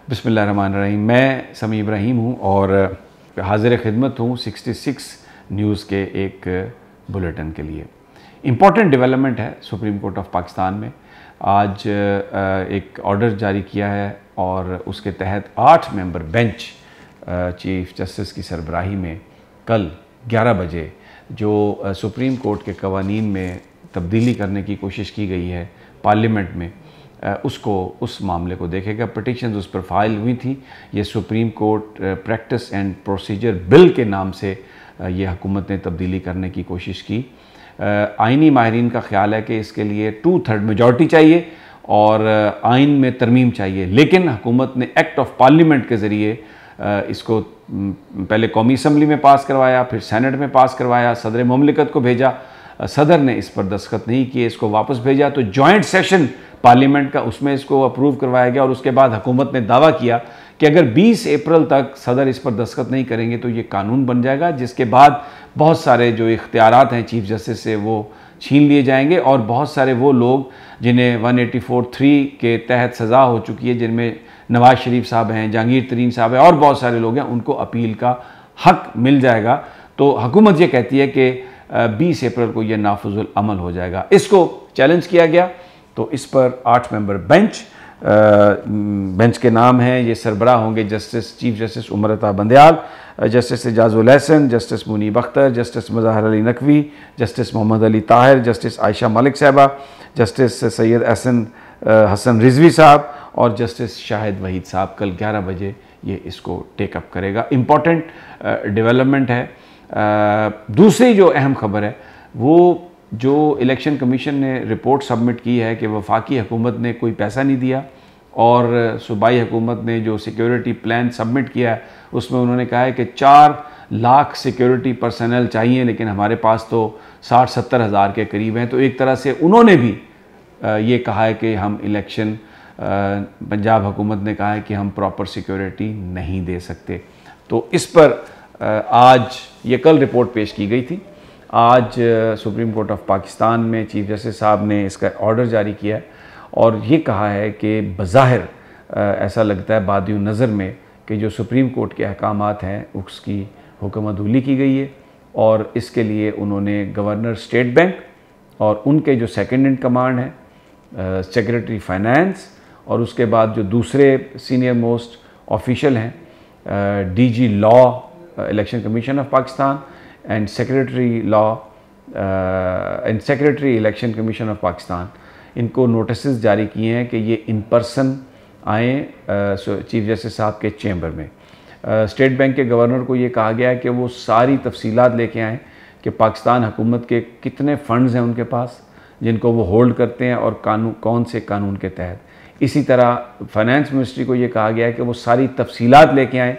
बिस्मिल्लाहिर्रहमानिर्रहीम। मैं समी इब्राहिम हूँ और हाज़िर खिदमत हूँ 66 न्यूज़ के एक बुलेटिन के लिए। इम्पॉर्टेंट डेवलपमेंट है सुप्रीम कोर्ट ऑफ पाकिस्तान में। आज एक ऑर्डर जारी किया है और उसके तहत 8 मेंबर बेंच चीफ जस्टिस की सरबराही में कल 11 बजे जो सुप्रीम कोर्ट के कवानीन में तब्दीली करने की कोशिश की गई है पार्लियामेंट में, उस मामले को देखेगा। पिटिशन्स उस पर फाइल हुई थी। ये supreme court practice and procedure bill के नाम से ये हुकूमत ने तब्दीली करने की कोशिश की। आइनी माहिरीन का ख्याल है कि इसके लिए 2/3 मेजॉरिटी चाहिए और आइन में तरमीम चाहिए, लेकिन हुकूमत ने एक्ट ऑफ पार्लियामेंट के ज़रिए इसको पहले कौमी असम्बली में पास करवाया, फिर सेनेट में पास करवाया, सदर मुमलिकत को भेजा। सदर ने इस पर दस्तखत नहीं किए, इसको वापस भेजा तो जॉइंट सेशन पार्लियामेंट का उसमें इसको अप्रूव करवाया गया। और उसके बाद हुकूमत ने दावा किया कि अगर 20 अप्रैल तक सदर इस पर दस्तखत नहीं करेंगे तो ये कानून बन जाएगा, जिसके बाद बहुत सारे जो इख्तियारात हैं चीफ जस्टिस से वो छीन लिए जाएंगे और बहुत सारे वो लोग जिन्हें 184(3) के तहत सज़ा हो चुकी है, जिनमें नवाज शरीफ साहब हैं, जहांगीर तरीन साहब हैं और बहुत सारे लोग हैं, उनको अपील का हक मिल जाएगा। तो हुकूमत ये कहती है कि 20 अप्रैल को यह नाफुजुल अमल हो जाएगा। इसको चैलेंज किया गया तो इस पर 8 मेंबर बेंच के नाम हैं। ये सरबराह होंगे chief justice Umar Ata Bandial, justice Ijazul Ahsan, justice Munib Akhtar, justice Mazahar Ali Naqvi, justice Mohammad Ali Tahir, justice Ayesha Malik साहबा, जस्टिस सैयद हसन रिजवी साहब और जस्टिस शाहिद वहीद साहब। कल 11 बजे ये इसको टेकअप करेगा। इम्पॉर्टेंट डेवलपमेंट है। दूसरी जो अहम खबर है वो जो इलेक्शन कमीशन ने रिपोर्ट सबमिट की है कि वफाकी हुकूमत ने कोई पैसा नहीं दिया और सूबाई हुकूमत ने जो सिक्योरिटी प्लान सबमिट किया है उसमें उन्होंने कहा है कि 4 लाख सिक्योरिटी पर्सनल चाहिए, लेकिन हमारे पास तो 60-70 हज़ार के करीब हैं। तो एक तरह से उन्होंने भी ये कहा है कि हम इलेक्शन, पंजाब हुकूमत ने कहा है कि हम प्रॉपर सिक्योरिटी नहीं दे सकते। तो इस पर आज ये कल रिपोर्ट पेश की गई थी। आज सुप्रीम कोर्ट ऑफ पाकिस्तान में चीफ जस्टिस साहब ने इसका ऑर्डर जारी किया है और ये कहा है कि बज़ाहिर ऐसा लगता है बादियों नज़र में कि जो सुप्रीम कोर्ट के अहकामात हैं उसकी हुक्म अदूली की गई है और इसके लिए उन्होंने गवर्नर स्टेट बैंक और उनके जो सेकंड इन कमांड हैं, सेक्रेटरी फाइनेंस और उसके बाद जो दूसरे सीनियर मोस्ट ऑफिशियल हैं, DG law election commission of Pakistan and secretary law and secretary election commission of Pakistan, इनको नोटिस जारी किए हैं कि ये इन पर्सन आएँ चीफ जस्टिस साहब के चैम्बर में। स्टेट बैंक के गवर्नर को ये कहा गया है कि वो सारी तफसीलात लेके आएँ कि पाकिस्तान हुकूमत के कितने फ़ंड्स हैं उनके पास जिनको वो होल्ड करते हैं और कौन से कानून के तहत। इसी तरह फाइनेंस मिनिस्ट्री को ये कहा गया है कि वो सारी तफसीलात लेके आएँ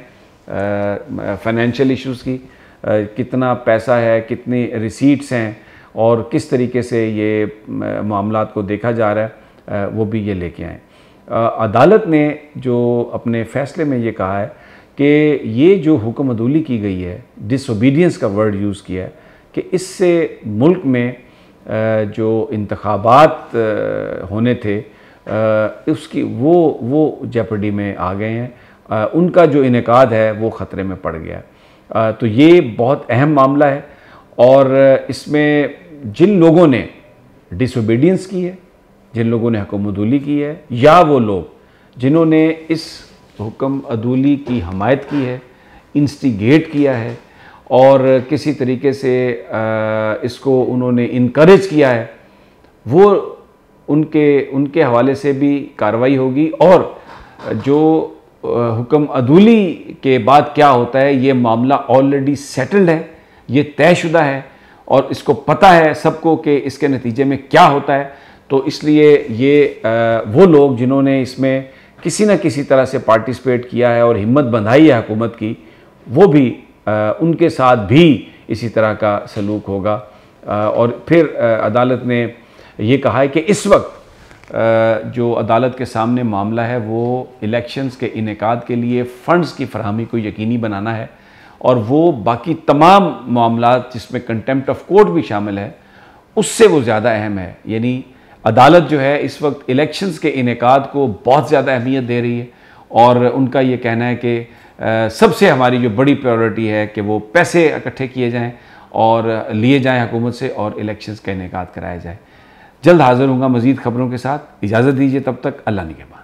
फाइनेंशियल इश्यूज़ की, कितना पैसा है, कितनी रिसीट्स हैं और किस तरीके से ये मामलात को देखा जा रहा है, वो भी ये लेके आएँ। अदालत ने जो अपने फ़ैसले में ये कहा है कि ये जो हुक्म अदूली की गई है, डिसओबीडियंस का वर्ड यूज़ किया है, कि इससे मुल्क में जो इंतखाबात होने थे उसकी वो जेपरडी में आ गए हैं, उनका जो इनेकाद है वो ख़तरे में पड़ गया है। तो ये बहुत अहम मामला है और इसमें जिन लोगों ने डिसओबीडियंस की है, जिन लोगों ने हुक्म अदूली की है या वो लोग जिन्होंने इस हुक्म अदूली की हमायत की है, इंस्टिगेट किया है और किसी तरीके से इसको उन्होंने इनकरेज किया है, वो उनके हवाले से भी कार्रवाई होगी। और जो हुक्म अदूली के बाद क्या होता है, ये मामला ऑलरेडी सेटल्ड है, ये तयशुदा है और इसको पता है सबको कि इसके नतीजे में क्या होता है। तो इसलिए ये वो लोग जिन्होंने इसमें किसी न किसी तरह से पार्टिसिपेट किया है और हिम्मत बंधाई है हुकूमत की, वो भी उनके साथ भी इसी तरह का सलूक होगा। और फिर अदालत ने ये कहा है कि इस वक्त जो अदालत के सामने मामला है वो इलेक्शंस के इनेकाद के लिए फ़ंड्स की फरहमी को यकीनी बनाना है और वो बाकी तमाम मामला जिसमें कंटेम्प्ट ऑफ कोर्ट भी शामिल है उससे वो ज़्यादा अहम है। यानी अदालत जो है इस वक्त इलेक्शंस के इनेकाद को बहुत ज़्यादा अहमियत दे रही है और उनका ये कहना है कि सबसे हमारी जो बड़ी प्रायोरिटी है कि वो पैसे इकट्ठे किए जाएं और लिए जाएं हुकूमत से और इलेक्शंस का इनेकाद कराया जाए। जल्द हाजिर होऊंगा मज़ीद खबरों के साथ। इजाज़त दीजिए, तब तक अल्लाह निगहबान।